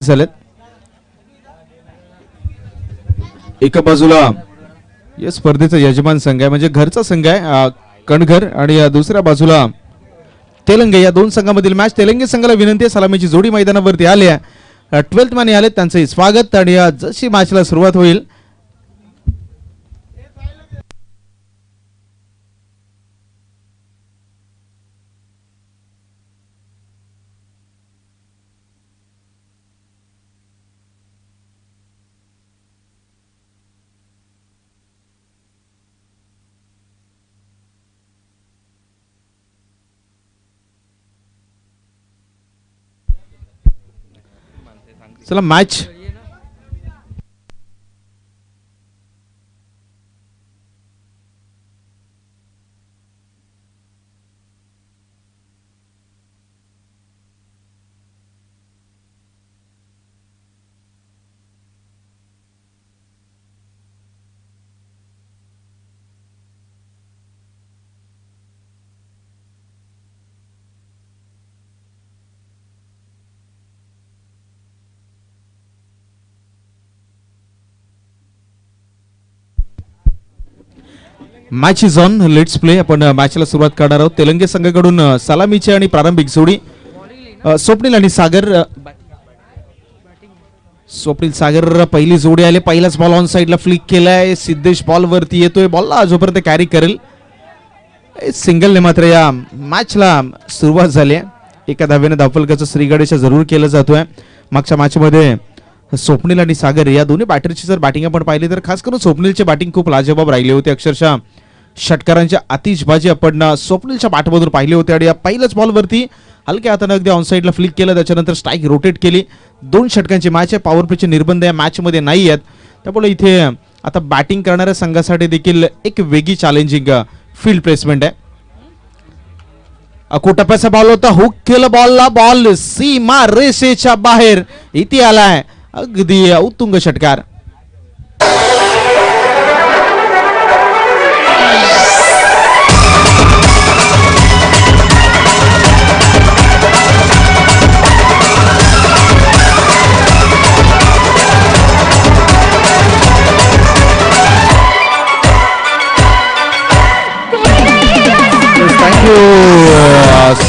झालेत. एका बाजूला या स्पर्धेचा यजमान संघ आहे म्हणजे घरचा संघ आहे कणघर आणि दुसऱ्या बाजूला तेलंगे. या दोन संघामधील मॅच. तेलंगे संघाला विनंती आहे सलामीची जोडी मैदानावरती आली आहे. 12th मॅन आले त्यांचे स्वागत. आणि जशी मॅचला सुरुवात होईल चला match match is on. Let's play. आपण मॅचला सुरुवात करणार आहोत. तेलंगे संघाकडून सलामीची आणि प्रारंभिक जोडी स्वप्नील आणि सागर. स्वप्नील सागर पहिली जोडी आले. पहिलाच बॉल ऑन साइडला फ्लिक केलाय. सिद्धेश बॉल वरती येतोय. बॉलला जोपर्यंत कॅरी करेल सिंगलने मात्र या मॅचला सुरुवात झाली आहे. एका धावेने धावफलकाचं श्रीगणेशा जरूर केलं जातोय. मागच्या मॅचमध्ये स्वप्नील आणि सागर या दोन्ही बॅटरची जर बॅटिंग आपण पाहिली तर खास करून स्वप्नीलची बॅटिंग खूप लाजवाब राहिली होती. अक्षरशः षटकारांच्या आतिषबाजी आपण स्वप्नीलच्या बॅटमधून पाहिली होती. आणि या पहिल्याच बॉलवरती हलक्या हाताने अगदी ऑनसाइडला फ्लिक केलं. त्याच्यानंतर स्ट्राईक रोटेट केली. 2 षटकांची मॅच आहे. पॉवर प्लेचे निर्बंध या मॅचमध्ये नाही आहेत. त्यामुळे इथे आता बॅटिंग करणाऱ्या संघासाठी देखील एक वेगळी चॅलेंजिंग फील्ड प्लेसमेंट आहे. अकोटप्याचा बॉल होता. हुक केलं बॉलला. बॉल सीमा रेषेच्या बाहेर इथे आलाय. अगदी उत्तुंग षटकार.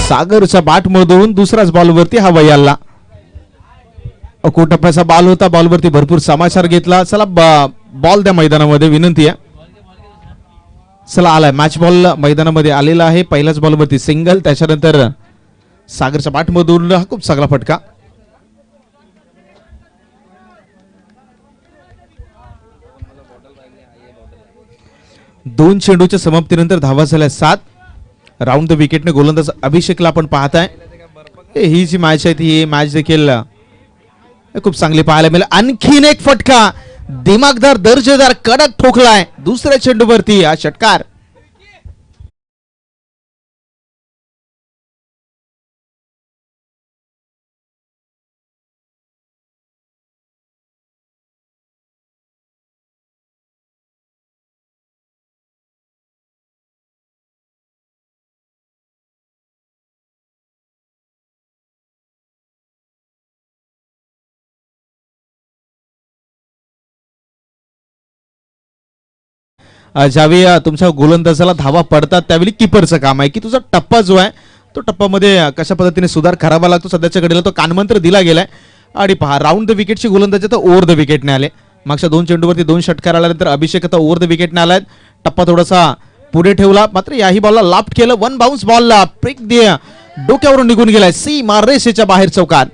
सागरच्या बॅट मधून दुसऱ्याच बॉलवरती हवा यायला. कोटप्प्याचा बॉल होता. बॉलवरती भरपूर समाचार घेतला. चला बॉल द्या मैदानामध्ये विनंती आहे. चला आलाय मॅच बॉल मैदानामध्ये आलेला आहे. पहिल्याच बॉलवरती सिंगल. त्याच्यानंतर सागरच्या बॅट मधून हा खूप चांगला फटका. दोन चेंडूच्या समाप्तीनंतर धावा झाल्या 7. राऊंड द विकेटने गोलंदाज अभिषेकला आपण पाहताय. ही जी मॅच आहे ती मॅच देखील खूप चांगली पाहायला मिळेल. आणखीन एक फटका दिमागदार दर्जेदार कडक ठोकलाय दुसऱ्या चेंडूवरती हा षटकार. ज्यावेळी तुमच्या गोलंदाजाला धावा पडतात त्यावेळी किपरचं काम आहे की तुझा टप्पा जो आहे तो टप्पामध्ये कशा पद्धतीने सुधार करावा लागतो. सध्याच्या घडीला तो कानमंत्र दिला गेलाय. आणि पहा राऊंड द विकेटची गोलंदाज तर ओव्हर द विकेटने आले. मागच्या 2 चेंडूवरती 2 षटकार आल्यानंतर अभिषेक आता ओव्हर द विकेटने आलाय. टप्पा थोडासा पुढे ठेवला मात्र याही बॉलला लाफ्ट केलं. 1 बाउन्स बॉलला ब्रेक दे डोक्यावरून निघून गेलाय. सीमा रेषेच्या बाहेर चौकार.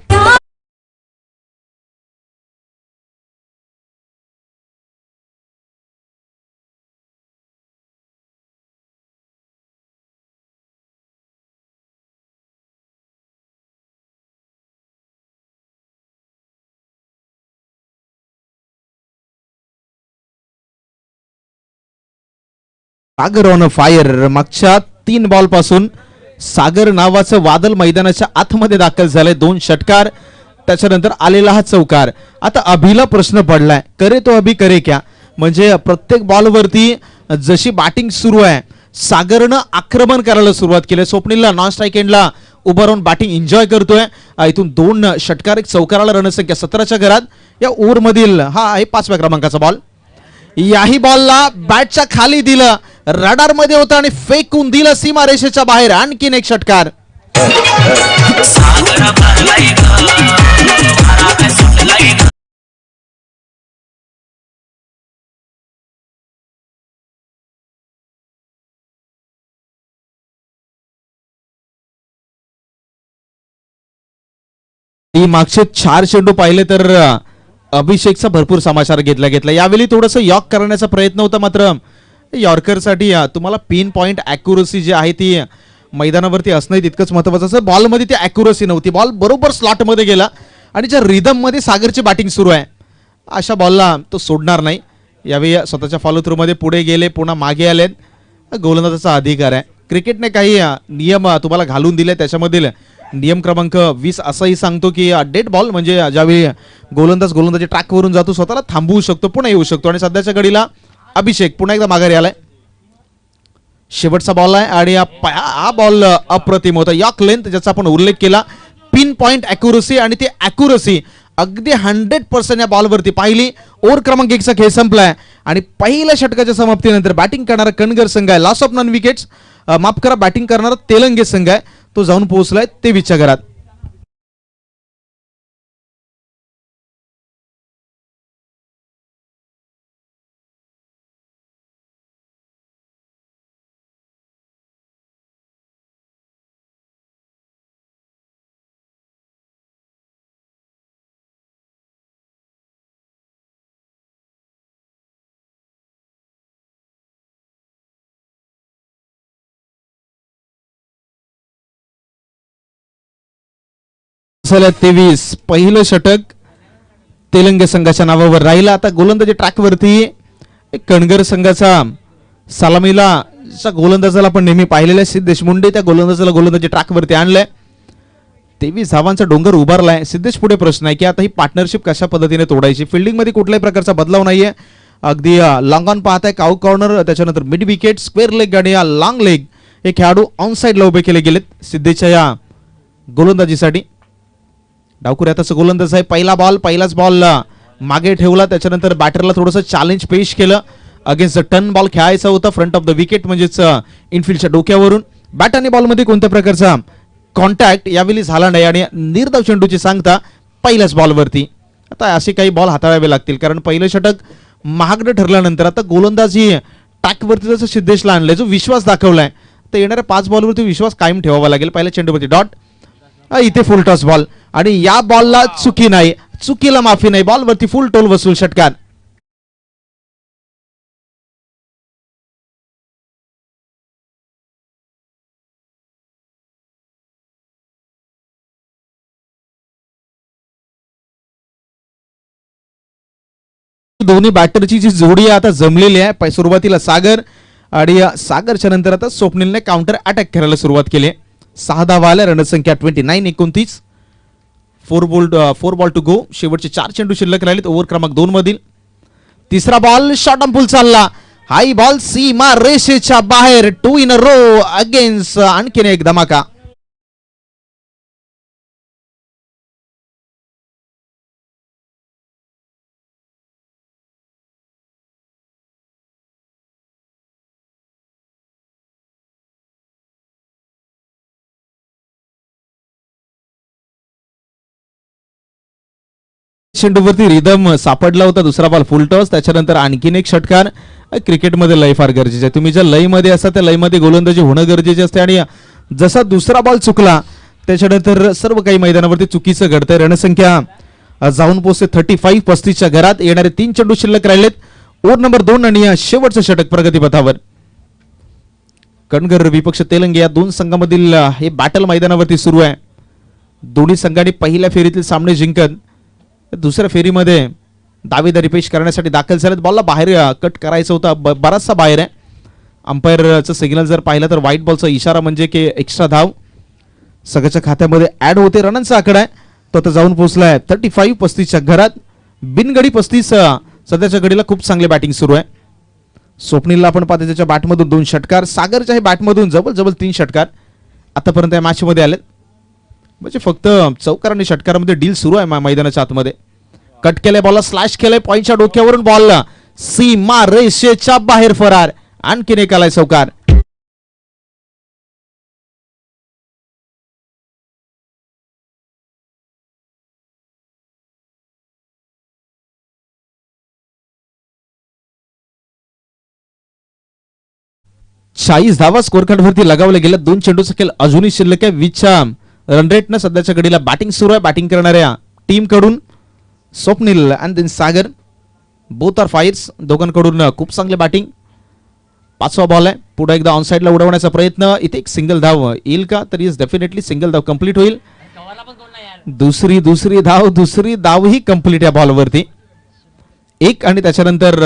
सागर ऑन फायर. मागच्या 3 बॉल पासून सागर नावाचं वादळ मैदानाच्या आतमध्ये दाखल झालंय. 2 षटकार त्याच्यानंतर आलेला हा चौकार. आता अभिला प्रश्न पडलाय करे तो अभि करे क्या. म्हणजे प्रत्येक बॉलवरती जशी बॅटिंग सुरू आहे सागरनं आक्रमण करायला सुरुवात केली. स्वप्नीलला नॉन स्ट्राईक एंडला उभं राहून बॅटिंग एन्जॉय करतोय. इथून 2 षटकार, 1 चौकाराला रणसंख्या 17च्या घरात. या ओव्हरमधील हा आहे 5व्या क्रमांकाचा बॉल. याही बॉलला बॅटच्या खाली दिलं, रडार मध्ये होतं आणि फेकून दिलं सीमारेषेच्या बाहेर. आणखीन 1 षटकार. मागचे 4 चेंडू पाहिले तर अभिषेकचा भरपूर समाचार घेतला. यावेळी थोडंसं यॉर्क करण्याचा प्रयत्न होता, मात्र यॉर्करसाठी तुम्हाला पिन पॉइंट ॲक्युरसी जी आहे ती मैदानावरती असणं तितकंच महत्त्वाचं असं. बॉलमध्ये ती ॲक्युरसी नव्हती. बॉल बरोबर स्लॉटमध्ये गेला आणि ज्या रिदममध्ये सागरची बॅटिंग सुरू आहे अशा बॉलला तो सोडणार नाही. यावेळी स्वतःच्या फॉलो थ्रूमध्ये पुढे गेले, पुन्हा मागे आलेत. गोलंदाजाचा अधिकार आहे. क्रिकेटने काही नियम तुम्हाला घालून दिले. त्याच्यामधील नियम क्रमांक 20 असंही सांगतो की डेड बॉल म्हणजे ज्यावेळी गोलंदाजी ट्रॅकवरून जातो स्वतःला थांबवू शकतो, पुन्हा येऊ शकतो. आणि सध्याच्या घडीला अभिषेक पुन्हा एकदा माघारी आलाय. शेवटचा बॉल आहे आणि हा बॉल अप्रतिम होता. यॉर्क लेंथ ज्याचा आपण उल्लेख केला, पिन पॉइंट ॲक्युरसी आणि ती ॲक्युरसी अगदी 100% या बॉलवरती पाहिली. ओव्हर क्रमांक 1चा खेळ संपलाय आणि पहिल्या षटकाच्या समाप्तीनंतर बॅटिंग करणारा कणगर संघ आहे. लॉस ऑफ नॉन विकेट्स, माफ करा, बॅटिंग करणारा तेलंगे संघ आहे, तो जाऊन पोहोचलाय 23च्या घरात. झाल्या 23. पहिलं षटक तेलंगे संघाच्या नावावर राहिलं. आता गोलंदाजी ट्रॅकवरती कणगर संघाचा सलामीला गोलंदाजाला आपण नेहमी पाहिलेल्या सिद्धेश मुंडे त्या गोलंदाजाला गोलंदाजी ट्रॅकवरती आणलंय. 23 धावांचा डोंगर उभारलाय. सिद्धेश पुढे प्रश्न आहे की आता ही पार्टनरशिप कशा पद्धतीने तोडायची. फिल्डिंग मध्ये कुठल्याही प्रकारचा बदलाव नाहीये. अगदी लॉंग ऑन पाहताय, काऊ कॉर्नर, त्याच्यानंतर मिड विकेट, स्क्वेअर लेग आणि लॉंग लेग हे खेळाडू ऑन साइडला उभे केले गेलेत सिद्धेशच्या या गोलंदाजीसाठी. डावकुऱ्याचा गोलंदाज आहे. पहिला बॉल, पहिलाच बॉल मागे ठेवला. त्याच्यानंतर बॅटरला थोडंसं चॅलेंज पेश केलं. अगेन्स्ट टर्न बॉल खेळायचा होता फ्रंट ऑफ द विकेट म्हणजेच इनफिल्डच्या डोक्यावरून. बॅट आणि बॉलमध्ये कोणत्या प्रकारचा कॉन्टॅक्ट यावेळी झाला नाही आणि निर्धाव चेंडूची सांगता पहिल्याच बॉलवरती. आता असे काही बॉल हाताळावे लागतील कारण पहिलं षटक महागडं ठरल्यानंतर आता गोलंदाजी टॅकवरती जसं सिद्धेशला आणलंय, जो विश्वास दाखवलाय, तर येणाऱ्या 5 बॉलवरती विश्वास कायम ठेवावा लागेल. पहिल्या चेंडूवरती डॉट, इथे फुल टॉस बॉल आणि या बॉलला चुकी नाही, चुकीला माफी नाही. बॉलवरती फुल टोल वसूल षटकार. दोन्ही बॅटरची जी जोडी आता जमलेली आहे. सुरुवातीला सागर आणि सागरच्या नंतर आता स्वप्नीलने काउंटर अटॅक करायला सुरुवात केली. 6 धावा आल्या, रणसंख्या 29-29. 4 बॉल टू गो. शेवटचे 4 चेंडू शिल्लक राहिलेत ओव्हर क्रमांक 2 मधील. तिसरा बॉल शॉर्ट ऑन फुल चालला. हाई बॉल सीमा रेषेच्या बाहेर. 2 इन अ रो अगेन्स्ट आणखीन एक धमाका. चेंडूवरती रिदम सापडला होता. दुसरा बॉल फुल टॉस. त्याच्यानंतर आणखीन एक षटकार. क्रिकेटमध्ये लय फार गरजेचे आहे. तुम्ही ज्या लयमध्ये असता त्या लयमध्ये गोलंदाजी होणं गरजेचे असते आणि जसा दुसरा बॉल चुकला त्याच्यानंतर सर्व काही मैदानावरती चुकीचं घडतंय. रणसंख्या जाऊन पोहोचते 35-35च्या घरात. येणारे 3 चेंडू शिल्लक राहिलेत. ओव्हर नंबर 2 आणि शेवटचं षटक प्रगतीपथावर. कणगर विपक्ष तेलंगे या 2 संघामधील हे बॅटल मैदानावरती सुरू आहे. दोन्ही संघांनी पहिल्या फेरीतील सामने जिंकत दुसऱ्या फेरीमध्ये दावेदारी पेश करण्यासाठी दाखल झालेत. बॉलला बाहेर कट करायचा होता, बराचसा बाहेर आहे. अंपायरचं सिग्नल जर पाहिलं तर व्हाईट बॉलचा इशारा म्हणजे की एक्स्ट्रा धाव सगळ्याच्या खात्यामध्ये ऍड होते. रनांचा आकडा आहे तो आता जाऊन पोहोचलाय 35-35च्या घरात. बिनगडी 35. सध्याच्या घडीला खूप चांगली बॅटिंग सुरू आहे. स्वप्नीलला आपण पाहतो त्याच्या बॅटमधून 2 षटकार. सागरच्या हे बॅटमधून जवळ 3 षटकार आतापर्यंत या मॅचमध्ये आलेत. म्हणजे फक्त चौकार आणि षटकारामध्ये डील सुरू आहे मैदानाच्या आतमध्ये. कट केलंय बॉलला, स्लॅश केलंय पॉईंटच्या डोक्यावरून, बॉल सीमा रेषेच्या बाहेर फरार. आणखीन एक आलाय चौकार. चाळीस धावा स्कोर कार्ड वरती लगावले गेल्या. 2 चेंडूचा खेळ अजूनही शिल्लक आहे. 20च्या रन रेटनं सध्याच्या घडीला बॅटिंग सुरू आहे. बॅटिंग करणाऱ्या टीम कडून Swapnil and then Sagar, both are fires. दोघांकडून खूप चांगले बॅटिंग. 5वा बॉल आहे. पुढे एकदा ऑन साइडला उडवण्याचा प्रयत्न. इथे एक सिंगल धाव येईल का? तर येस, डेफिनेटली सिंगल धाव कंप्लीट होईल. दुसरी धाव ही कंप्लीट या बॉलवरती. एक आणि त्याच्यानंतर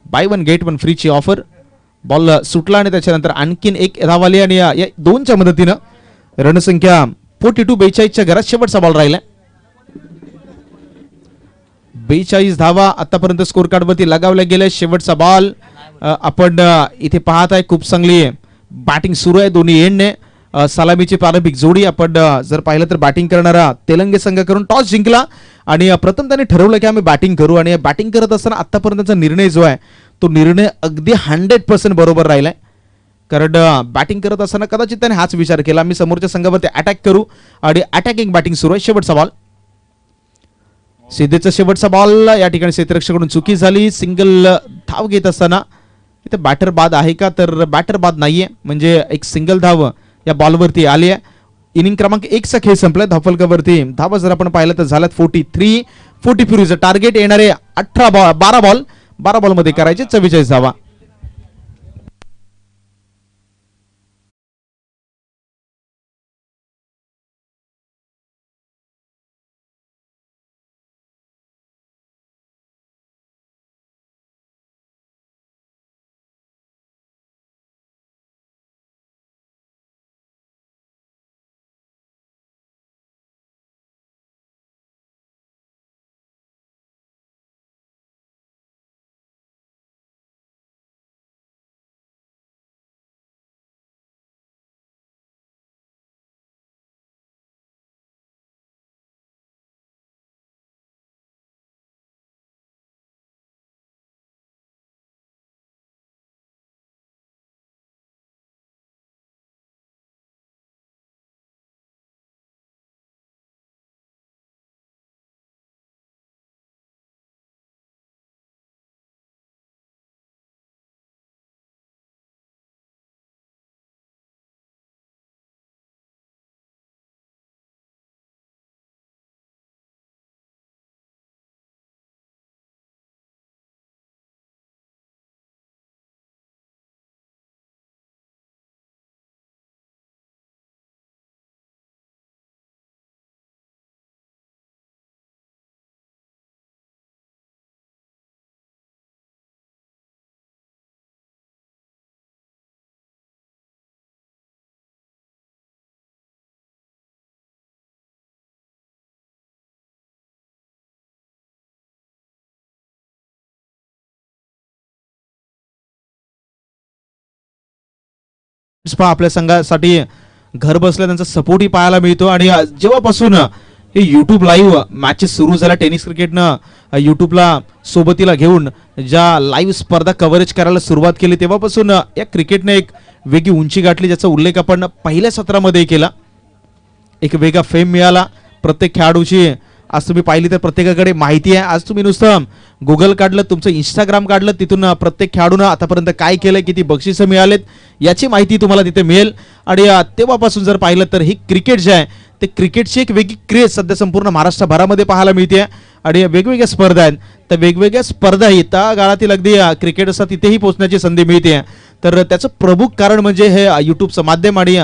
बाय वन गेट वन फ्रीची ऑफर. बॉल सुटला आणि त्याच्यानंतर आणखीन एक धाव आली आणि या 2च्या मदतीनं रणसंख्या 42-42च्या घरात शेवटचा बॉल राहिला. 42 धावा आतापर्यंत स्कोर कार्ड वरती लगावल्या गेल्या. शेवटचा बॉल आपण इथे पाहत आहे. खूप चांगली बॅटिंग सुरू आहे दोन्ही एंडने. सलामीची प्रारंभिक जोडी आपण जर पाहिलं तर बॅटिंग करणारा तेलंगे संघ करून टॉस जिंकला आणि प्रथम त्यांनी ठरवलं की आम्ही बॅटिंग करू. आणि बॅटिंग करत असताना आतापर्यंतचा निर्णय जो आहे तो निर्णय अगदी 100% बरोबर राहिलाय. कारण बॅटिंग करत असताना कदाचित त्याने हाच विचार केला, मी समोरच्या संघावरती अटॅक करू. आणि अटॅकिंग बॅटिंग सुरू आहे. शेवटचा बॉल, सिद्धेचा शेवटचा बॉल. या ठिकाणी क्षेत्ररक्षकाकडून चुकी झाली. सिंगल धाव घेत असताना इथे बॅटर बाद आहे का? तर बॅटर बाद नाहीये. म्हणजे एक सिंगल धाव या बॉलवरती आली आहे. इनिंग क्रमांक 1चा खेळ संपलाय. धावफलकावरती धावा जर आपण पाहिलं तर झाल्यात 43. 44 टार्गेट येणारे 12 बॉलमध्ये करायचे 44 धावा. आपल्या संघासाठी घर बसल्या त्यांचा सपोर्टही पाहायला मिळतो. आणि जेव्हापासून हे युट्यूब लाईव्ह मॅचेस सुरू झाल्या, टेनिस क्रिकेटनं युट्यूबला सोबतीला घेऊन ज्या लाईव्ह स्पर्धा कव्हरेज करायला सुरुवात केली तेव्हापासून या क्रिकेटने एक वेगळी उंची गाठली, ज्याचा उल्लेख आपण पहिल्या सत्रामध्ये केला. एक वेगळा फेम मिळाला प्रत्येक खेळाडूची. आज तुम्ही पाहिली तर प्रत्येकाकडे माहिती आहे. आज तुम्ही नुसतं गुगल काढलं, तुमचं इंस्टाग्राम काढलं, तिथून प्रत्येक खेळाडूनं आतापर्यंत काय केलंय, किती बक्षिसं मिळालेत याची माहिती तुम्हाला तिथे मिळेल. आणि तेव्हापासून जर पाहिलं तर ही क्रिकेट जे आहे ते क्रिकेटची एक वेगळी क्रेज सध्या संपूर्ण महाराष्ट्रभरामध्ये पाहायला मिळते. आणि वेगवेगळ्या स्पर्धा आहेत, तर वेगवेगळ्या स्पर्धा ही त्या गाळातील अगदी क्रिकेट असतात तिथेही पोहोचण्याची संधी मिळते. तर त्याचं प्रमुख कारण म्हणजे हे युट्यूबचं माध्यम. आणि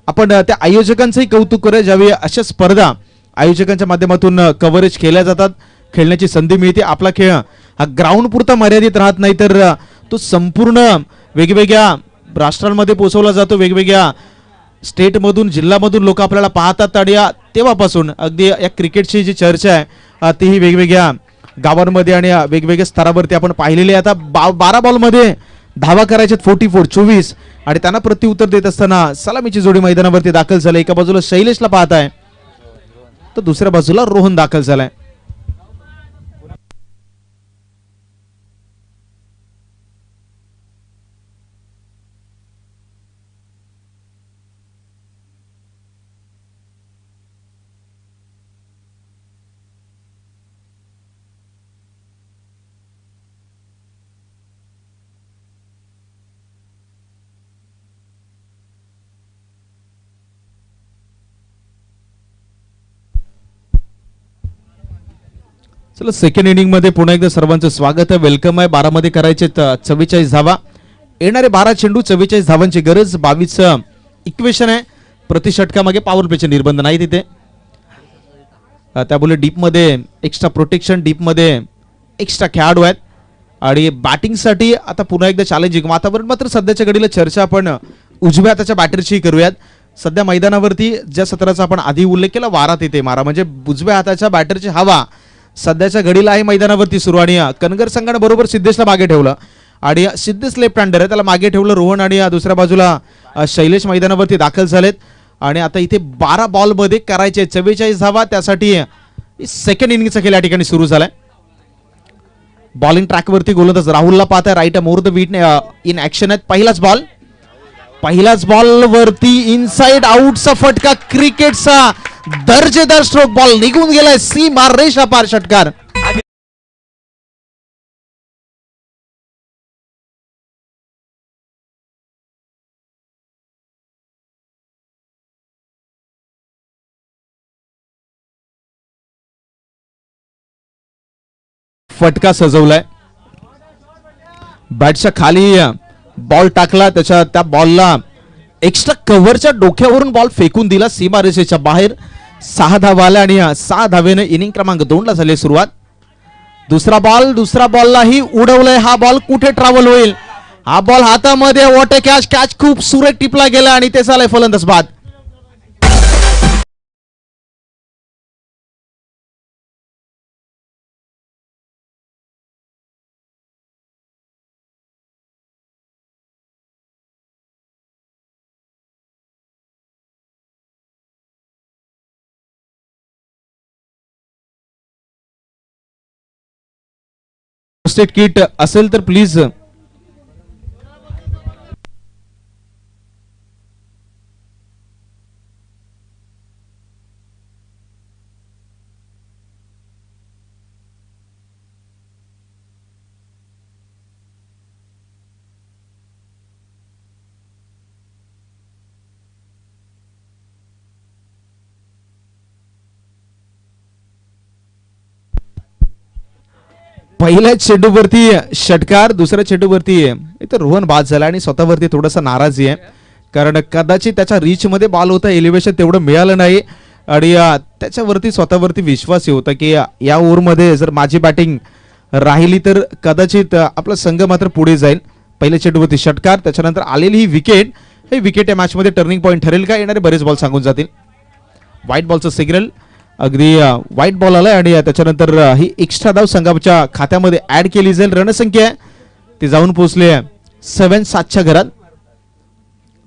आपण त्या आयोजकांचंही कौतुक करूया, ज्यावेळी अशा स्पर्धा आयोजकांच्या माध्यमातून कव्हरेज केल्या जातात, खेळण्याची संधी मिळते. आपला खेळ हा ग्राउंड पुरता मर्यादित राहत नाही, तर तो संपूर्ण वेगवेगळ्या राष्ट्रांमध्ये पोहोचवला जातो. वेगवेगळ्या स्टेटमधून, जिल्ह्यामधून लोक आपल्याला पाहतात. आणि तेव्हापासून अगदी या क्रिकेटची जी चर्चा आहे तीही वेगवेगळ्या गावांमध्ये आणि वेगवेगळ्या स्तरावरती आपण पाहिलेली आहे. आता 12 बॉलमध्ये धावा करायच्यात 44 24 आणि त्यांना प्रत्युत्तर देत असताना सलामीची जोडी मैदानावरती दाखल झाली. एका बाजूला शैलेशला पाहताय तर दुसऱ्या बाजूला रोहन दाखल झालाय. चला सेकंड इनिंग मध्ये पुन्हा एकदा सर्वांचं स्वागत आहे, वेलकम आहे. 12 मध्ये करायचे 44 धावा, येणारे 12 चेंडू 44 धावांची गरज. 22 इक्वेशन आहे. प्रति षटकामागे पॉवर प्लेचे निर्बंध नाही तिथे. त्यामुळे डीप मध्ये एक्स्ट्रा प्रोटेक्शन, डीप मध्ये एक्स्ट्रा खेळाडू आहेत आणि बॅटिंगसाठी आता पुन्हा एकदा चॅलेंजिंग वातावरण. मात्र सध्याच्या घडीला चर्चा आपण उजव्या हाताच्या बॅटरची करूयात. सध्या मैदानावरती ज्या सत्राचा आपण आधी उल्लेख केला, वारा तिथे मारा, म्हणजे उजव्या हाताच्या बॅटरची हवा सध्याच्या घडीला आहे मैदानावरती सुरू. आणि कनगर संघाने बरोबर सिद्धेशला मागे ठेवलं आणि सिद्धेश लेफ्ट हँडर आहे, त्याला मागे ठेवलं रोहन आणि दुसऱ्या बाजूला शैलेश मैदानावरती दाखल झालेत. आणि आता इथे 12 बॉल मध्ये करायचे 44 धावा. त्यासाठी सेकंड इनिंगचा खेळ या ठिकाणी सुरू झालाय. बॉलिंग ट्रॅकवरती गोलंदाज राहुलला पाहताय, right more the wit in action आहेत. पहिलाच बॉल वरती इनसाइड आउटचा फटका, क्रिकेटचा दर्जेदार स्ट्रोक, बॉल निघून गेलाय सीमा रेषा पार षटकार. फटका सजवलाय, बॅटच्या खाली बॉल टाकला, त्या बॉलला एक्स्ट्रा कव्हरच्या डोक्यावरून बॉल फेकून दिला सीमा रेषेच्या बाहेर. 6 धावा आल्या आणि 6 धावेने इनिंग क्रमांक 2 ला झाली सुरुवात. दुसरा बॉललाही उडवलंय. हा बॉल कुठे ट्रॅव्हल होईल, हा बॉल हातामध्ये, वॉट अ कॅच खूप सुरेख टिपला गेला आणि ते झालंय फलंदाज बाद. स्टेट किट असेल तर प्लीज. पहिल्या चेंडूवरती षटकार, दुसऱ्या चेंडूवरती इथं रोहन बाद झाला आणि स्वतःवरती थोडासा नाराजी आहे, कारण कदाचित त्याच्या रीच मध्ये बॉल होता, एलिव्हेशन तेवढं मिळालं नाही आणि त्याच्यावरती स्वतःवरती विश्वास होता की या ओव्हरमध्ये जर माझी बॅटिंग राहिली तर कदाचित आपला संघ मात्र पुढे जाईल. पहिल्या चेंडूवरती षटकार, त्याच्यानंतर आलेली ही विकेट, हे विकेट या मॅच मध्ये टर्निंग पॉईंट ठरेल का, येणारे बरेच बॉल सांगून जातील. व्हाईट बॉलचं सिग्नल, अगदी व्हाईट बॉल आलाय आणि त्याच्यानंतर ही एक्स्ट्रा धाव संघाच्या खात्यामध्ये ऍड केली जाईल. रणसंख्या ती जाऊन पोहोचली 7-7च्या घरात.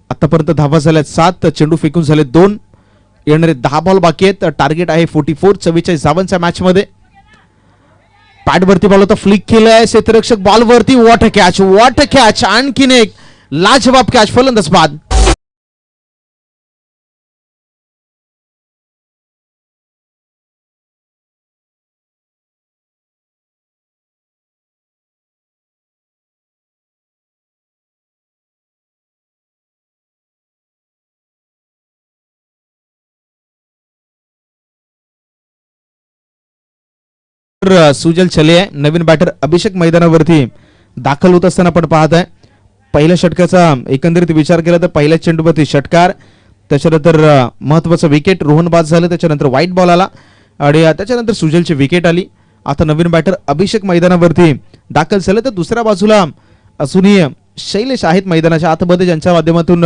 आतापर्यंत धावा झाल्यात 7, चेंडू फेकून झाले 2, येणारे 10 बॉल बाकी आहेत. टार्गेट आहे 44, 44 धावांच्या मॅच मध्ये. पॅड वरती बॉल होता, फ्लिक केलाय क्षेत्ररक्षक बॉल वरती, वॉट अ कॅच, आणखीन एक लाजवाब कॅच, फलंदाज बाद. सुजल चले आहे, नवीन बॅटर अभिषेक मैदानावरती दाखल होत असताना आपण पाहत आहे. पहिल्या षटकाचा एकंदरीत विचार केला तर पहिल्या चेंडूवरती षटकार, त्याच्यानंतर महत्वाचं विकेट, रोहन बाद झालं, त्याच्यानंतर व्हाईट बॉल आला आणि त्याच्यानंतर सुजलची विकेट आली. आता नवीन बॅटर अभिषेक मैदानावरती दाखल झालं, तर दुसऱ्या बाजूला अजूनही शैलेश आहेत मैदानाच्या आतमध्ये, ज्यांच्या माध्यमातून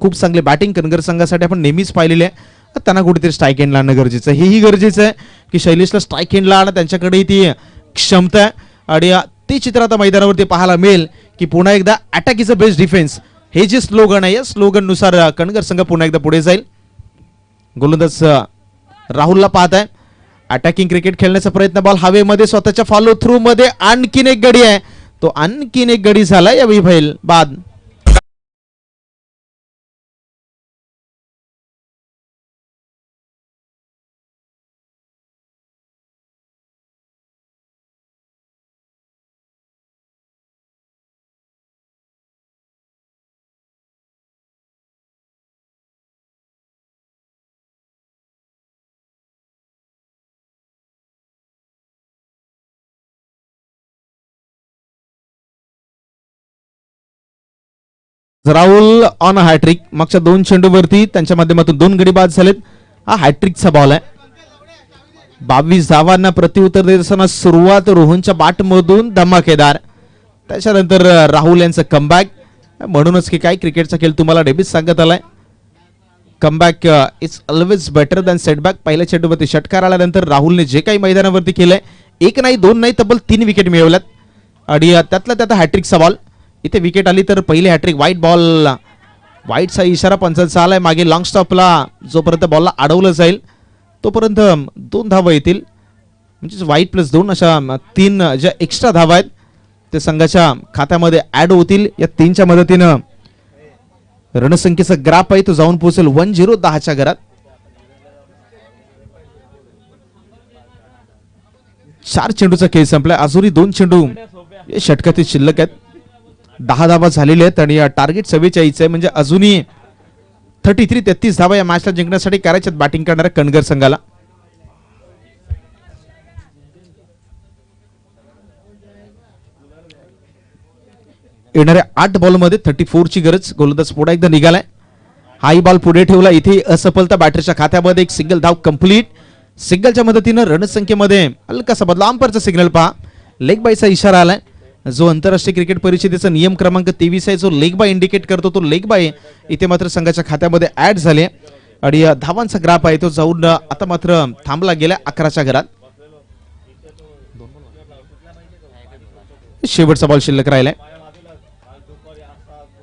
खूप चांगले बॅटिंग कनगर संघासाठी आपण नेहमीच पाहिलेले आहे. त्यांना कुठेतरी स्ट्राईक एंड लावणं गरजेचं आहे. हेही गरजेचं आहे की शैलेशला स्ट्राईक एंड लावणं, त्यांच्याकडे ती क्षमता आहे आणि ते चित्र आता मैदानावरती पाहायला मिळेल की पुन्हा एकदा attack is a best defence हे जे स्लोगन आहे या स्लोगन नुसार कणगर संघ पुन्हा एकदा पुढे जाईल. गोलंदाज राहुलला पाहत आहे. अटॅकिंग क्रिकेट खेळण्याचा प्रयत्न, बॉल हवेमध्ये स्वतःच्या फॉलो थ्रू मध्ये आणखीन एक गडी आहे, तो आणखीन एक गडी झाला या विफैल बाद. Rahul on hattrick. मागच्या 2 चेंडूवरती त्यांच्या माध्यमातून 2 गडी बाद झालेत. हा हॅट्रिकचा बॉल आहे. 22 धावांना प्रत्युत्तर देत असताना सुरुवात रोहनच्या बॅटमधून धमाकेदार, त्याच्यानंतर राहुल यांचं कमबॅक. म्हणूनच की काय क्रिकेटचा खेळ तुम्हाला डेबिट सांगत आलाय. Comeback is always better than setback. पहिल्या चेंडूवरती षटकार आल्यानंतर राहुलने जे काही मैदानावरती केलंय, 1 नाही 2 नाही तब्बल 3 विकेट मिळवल्यात आणि त्यातला त्यात हॅट्रिकचा बॉल. इथे विकेट आली तर पहिली हॅट्रिक. व्हाईट बॉल, व्हाईटचा इशारा पंचांचा आलाय मागे लॉंग स्टॉपला. जोपर्यंत बॉलला अडवलं जाईल तोपर्यंत 2 धावा येतील, म्हणजे व्हाईट प्लस 2 अशा 3 ज्या एक्स्ट्रा धावा आहेत ते संघाच्या खात्यामध्ये ऍड होतील. या 3च्या मदतीनं रणसंख्येचा ग्राफ आहे तो जाऊन पोहोचेल 1010च्या घरात. 4 चेंडूचा खेळ संपलाय. अजूनही 2 चेंडू षटकातील शिल्लक आहेत. 10 धावा झालेल्या आहेत आणि टार्गेट 44 आहे, म्हणजे अजूनही 33 धावा या मॅचला जिंकण्यासाठी करायच्यात बॅटिंग करणाऱ्या कणगर संघाला. येणाऱ्या 8 बॉलमध्ये 34 ची गरज. गोलंदाज पुढे एकदा निघालाय. हाई बॉल पुढे ठेवला. इथे असफलता बॅटरच्या खात्यामध्ये. एक सिंगल धाव कंप्लीट. सिंगलच्या मदतीनं रणसंख्येमध्ये हलकासा बदला. अंपायरचा सिग्नल पहा. लेग बायचा इशारा आलाय. जो आंतरराष्ट्रीय क्रिकेट परिषदेचा नियम क्रमांक 23 आहे, जो लेग बाय इंडिकेट करतो, तो लेग बाय इथे मात्र संघाच्या खात्यामध्ये ऍड झाले आणि धावांचा ग्राफ आहे तो जाऊन आता मात्र थांबला गेला 11च्या घरात. शेवटचा बॉल शिल्लक राहिलाय.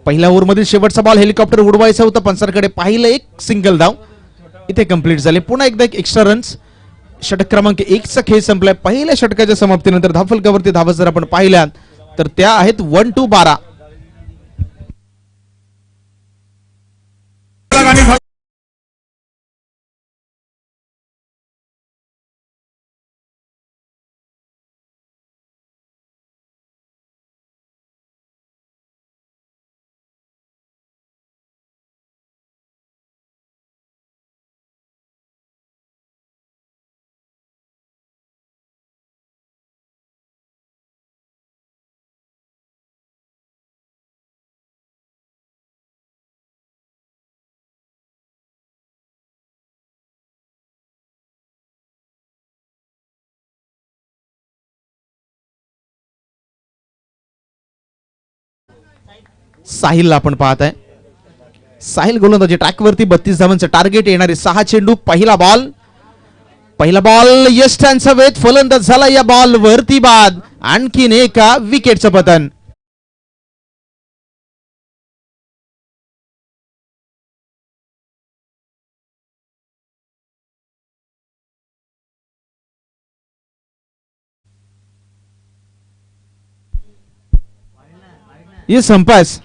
पहिल्या ओव्हरमधील शेवटचा बॉल हेलिकॉप्टर उडवायचा होता. पंचांकडे पाहिलं, एक सिंगल धाव इथे कंप्लीट झाले. पुन्हा एकदा एक एक्स्ट्रा रन्स. षटक क्रमांक 1 चा खेळ संपलाय. पहिल्या षटकाच्या समाप्तीनंतर धावफलकावरती धावा जर आपण पाहिल्या तर त्या आहेत 1-12. साहिलला आपण पाहत आहे. साहिल गोलंदाजी ट्रॅकवरती 32 धावांचं टार्गेट. येणारे 6 चेंडू. पहिला बॉल यश त्यांचा वेध फलंदाज झाला. या बॉल वरती बाद. आणखीन एका विकेटचं पतन. ये संपास.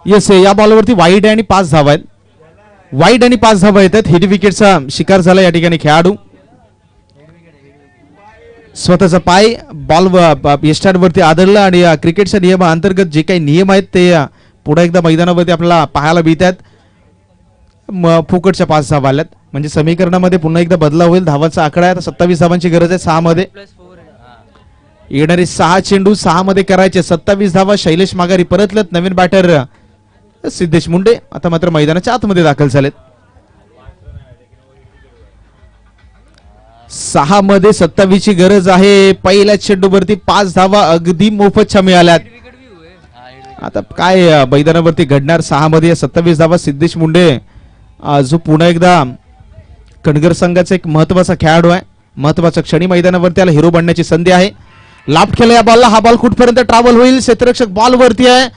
येस, या बॉलवरती वाईड आणि 5 धावा आहेत. वाईड आणि 5 धावा येतात. हिट विकेटचा शिकार झाला या ठिकाणी खेळाडू. स्वतःचा पाय बॉल यष्टांवरती आदळला आणि क्रिकेटच्या नियमाअंतर्गत जे काही नियम आहेत ते पुढे एकदा मैदानावरती आपल्याला पाहायला मिळतात. फुकटच्या 5 धावा आल्यात, म्हणजे समीकरणामध्ये पुन्हा एकदा बदलाव होईल. धावांचा आकडा आहे 27 धावांची गरज आहे 6 मध्ये. येणारे 6 चेंडू 6 मध्ये करायचे. 27 धावा. शैलेश माघारी परतलेत. नवीन बॅटर सिद्धेश मुंडे आता मात्र मैदानाच्या आतमध्ये दाखल झालेत. 6 मध्ये 27 ची गरज आहे. पहिल्या चेंडूवरती 5 धावा अगदी मोफतच्या मिळाल्यात. आता काय मैदानावरती घडणार. 6 मध्ये 27 धावा. सिद्धेश मुंडे जो पुन्हा एकदा कणगर संघाचा एक महत्वाचा खेळाडू आहे. महत्वाच्या क्षणी मैदानावरती त्याला हिरो बनण्याची संधी आहे. लाफ्ट केला या बॉलला. हा बॉल कुठपर्यंत ट्रॅव्हल होईल. क्षेत्ररक्षक बॉल वरती आहे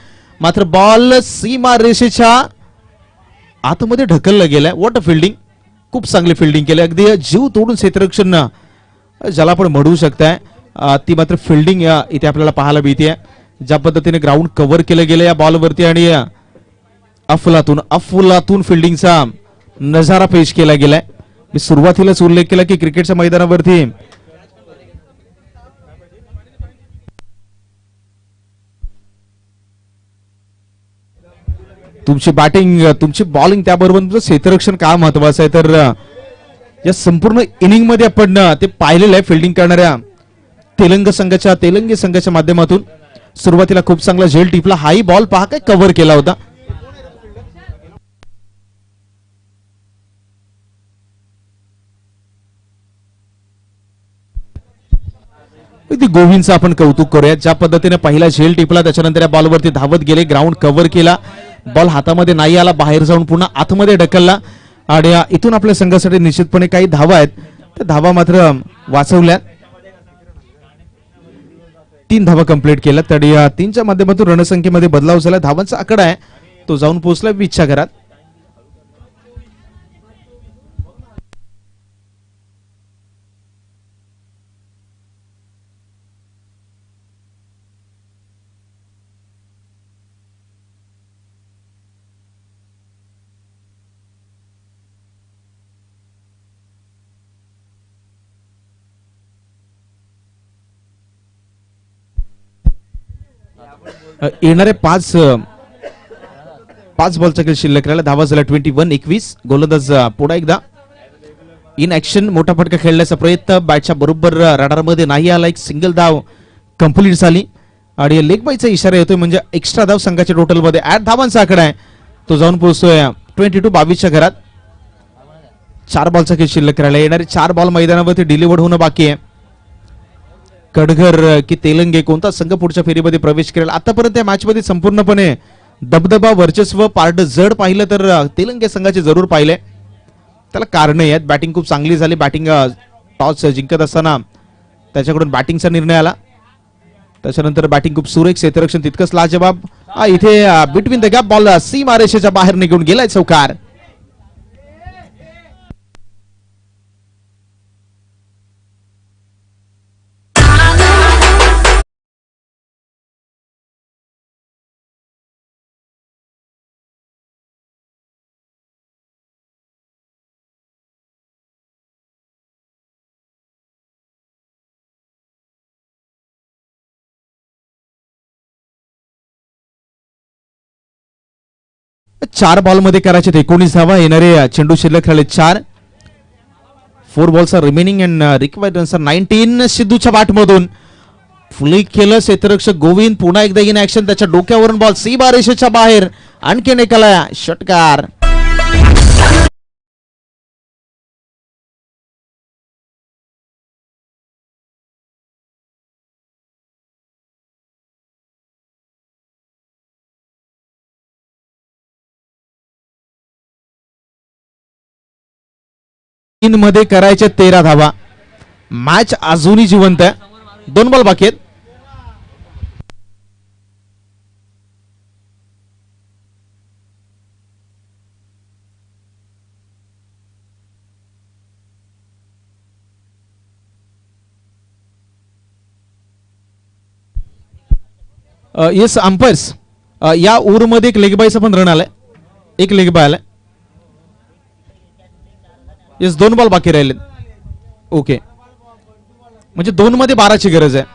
मात्र बॉल सीमा रेषेच्या आतमध्ये ढकललं गेलाय. What a fielding. खूप चांगली फिल्डिंग केली. अगदी जीव तोडून क्षेत्ररक्षण ज्याला आपण म्हणू शकताय ती मात्र फिल्डिंग इथे आपल्याला पाहायला मिळते. ज्या पद्धतीने ग्राउंड कव्हर केलं गेलं या बॉलवरती आणि अफलातून फिल्डिंगचा नजारा पेश केला गेलाय. मी सुरुवातीलाच उल्लेख केला की क्रिकेटच्या मैदानावरती तुमची बॅटिंग तुमची बॉलिंग त्याबरोबर तुमचं क्षेत्ररक्षण का महत्वाचं आहे. तर या संपूर्ण इनिंग मध्ये आपण ते पाहिलेलं आहे. फिल्डिंग करणाऱ्या तेलंगी संघाच्या माध्यमातून सुरुवातीला खूप चांगला झेल टिपला. हाही बॉल पहा काय कव्हर केला होता. गोविंदचं आपण कौतुक करूया. ज्या पद्धतीने पहिला झेल टिपला त्याच्यानंतर या बॉलवरती धावत गेले. ग्राउंड कव्हर केला. बॉल हातामध्ये नाही आला. बाहेर जाऊन पुन्हा आतमध्ये ढकलला आणि इथून आपल्या संघासाठी निश्चितपणे काही धावा आहेत. त्या धावा मात्र वाचवल्या. 3 धावा कंप्लीट केल्या. तरी 3च्या माध्यमातून रणसंख्येमध्ये बदलाव झाला. धावांचा आकडा आहे तो जाऊन पोहोचला 20च्या घरात. येणारे 5 बॉलचा खेळ शिल्लक राहिला. धावा झाला 21. गोलंदाज पुन्हा एकदा इन ऍक्शन. मोठा फटका खेळण्याचा प्रयत्न बॅटच्या बरोबर रडारमध्ये नाही आला. एक सिंगल धाव कंप्लीट झाली आणि लेग बायचा इशारा येतोय म्हणजे एक्स्ट्रा धाव संघाच्या टोटल मध्ये 8 धावांचा आकडा आहे तो जाऊन पोहोचतोय 22च्या घरात. 4 बॉलचा खेळ शिल्लक राहिला. येणारे 4 बॉल मैदानावरती डिलिव्हर्ड होणं बाकी आहे. कडघर की तेलंगे कोणता संघ पुढच्या फेरीमध्ये प्रवेश करेल. आतापर्यंत या मॅच मध्ये संपूर्णपणे दबदबा वर्चस्व पारड जड पाहिलं तर तेलंगे संघाचे जरूर पाहिले. त्याला कारण आहेत. बॅटिंग खूप चांगली झाली. बॅटिंग टॉस जिंकत असताना त्याच्याकडून बॅटिंगचा निर्णय आला. त्याच्यानंतर बॅटिंग खूप सुरेख. क्षेत्ररक्षण तितकंच लाजवाब. इथे बिटवीन द गॅप बॉल सीमा रेषेच्या बाहेर निघून गेलाय. चौकार. चार बॉल मध्ये करायचे 19 धावा. येणारे चेंडू शिल्लक राहिले 4. 4 balls are remaining and required runs are 19. सिद्धूच्या बॅटमधून फ्लिक केलं. क्षेत्ररक्षक गोविंद पुन्हा एकदा इन ऍक्शन. त्याच्या डोक्यावरून बॉल सीमा रेषेच्या बाहेर. आणखीन एकाला षटकार. मध्ये करायचे 13 धावा. मॅच अजूनही जिवंत आहे. 2 बॉल बाकी आहेत. येस अंपायर्स या ओव्हर मध्ये एक लेग बायचा पण रन आलाय. एक लेग बाय आलाय. येस 2 बॉल बाकी राहिले. ओके म्हणजे 2 मध्ये 12ची गरज आहे.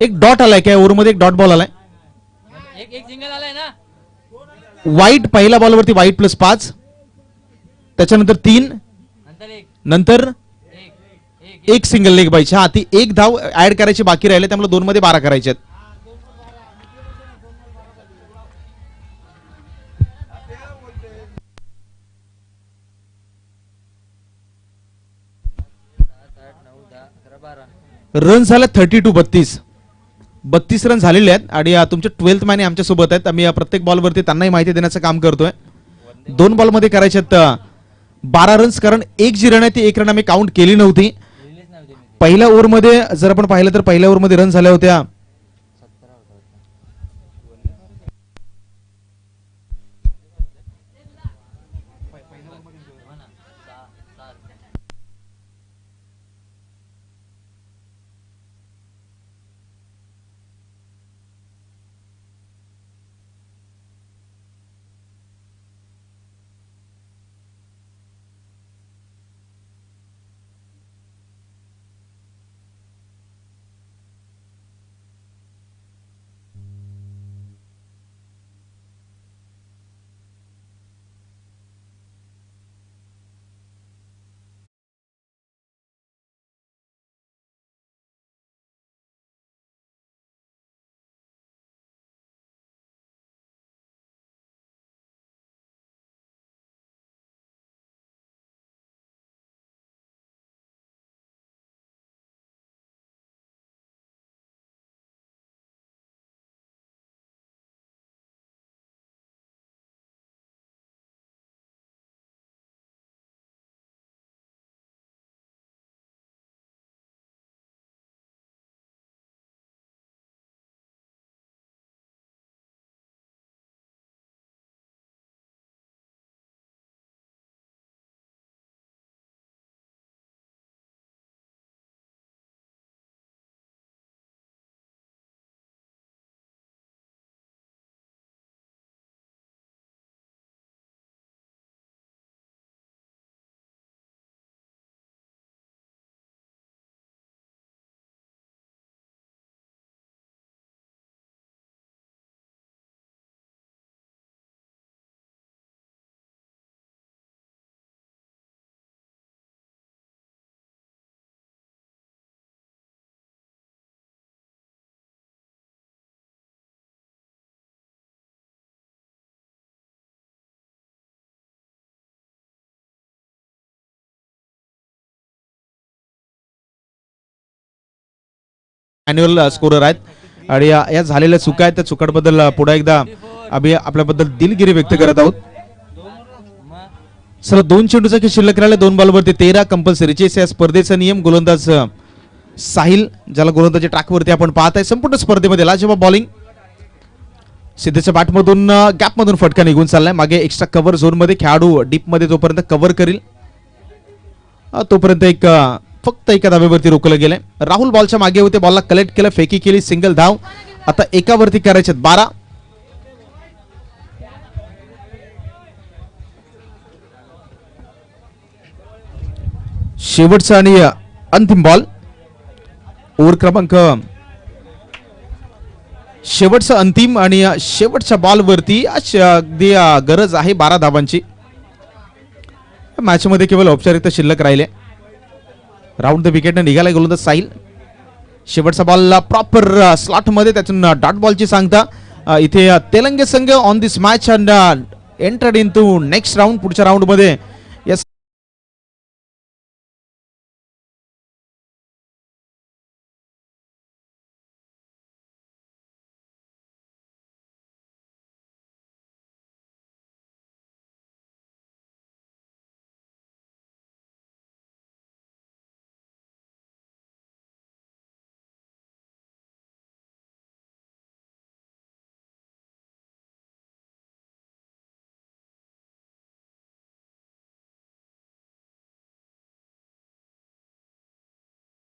एक डॉट आलाय काय ओव्हर मध्ये. एक डॉट बॉल आलाय. एक सिंगल आलाय ना. वाईट पहिल्या बॉलवरती वाईट +5 त्याच्यानंतर 3 नंतर एक एक सिंगल लेग पाहिजे. हा ती एक धाव ऍड करायची बाकी राहिले, त्यामुळे 2 मध्ये 12 करायचे आहेत. सात आठ नऊ दहा अकरा बारा. रन झाले 32 रन झालेले आहेत. आणि तुमचे 12th मॅन आमच्या सोबत आहेत. आम्ही प्रत्येक बॉलवरती त्यांनाही माहिती देण्याचं काम करतोय. 2 बॉलमध्ये करायचे आहेत 12 रन्स, कारण एक जी रन आहे ती एक रन आम्ही काउंट केली नव्हती. लिहिलेच नव्हते मी. पहिल्या ओव्हरमध्ये जर आपण पाहिलं तर पहिल्या ओव्हरमध्ये रन झाल्या होत्या 17 होता. हो ना. सात. मॅन्युअल स्कोरर आहेत. आणि या झालेल्या चुका आहेत, त्या चुकांबद्दल पुन्हा एकदा आम्ही आपल्याबद्दल दिलगिरी व्यक्त करत आहोत. चला 2 चेंडूचा खेळ शिल्लक राहिले. 2 बॉलवरती 13 कंपल्सरीचे या स्पर्धेचा नियम. गोलंदाज साहिल, ज्याला गोलंदाजी ट्रॅकवरती आपण पाहत आहे. संपूर्ण स्पर्धेमध्ये लाजवाब बॉलिंग. सिद्धेच्या बॅटमधून गॅपमधून फटका निघून चाललाय. मागे एक्स्ट्रा कव्हर झोनमध्ये खेळाडू डीपमध्ये जोपर्यंत कव्हर करील तोपर्यंत फक्त एका धावेवरती रोखलं गेलंय. राहुल बॉलच्या मागे होते, बॉलला कलेक्ट केलं, फेकी केली, सिंगल धाव. आता एकावरती करायचे 12. शेवटचा आणि अंतिम बॉल. ओव्हर क्रमांक शेवटचा अंतिम आणि शेवटच्या बॉलवरती अगदी गरज आहे 12 धावांची. मॅच मध्ये केवळ औपचारिकता शिल्लक राहिले. राऊंड द विकेटने निघालाय गोलंदाज साहिल. शेवटचा बॉल प्रॉपर स्लॉट मध्ये, त्यातून डॉट बॉलची सांगता. इथे तेलंगे संघ on this match and entered in to next round. पुढच्या राऊंड मध्ये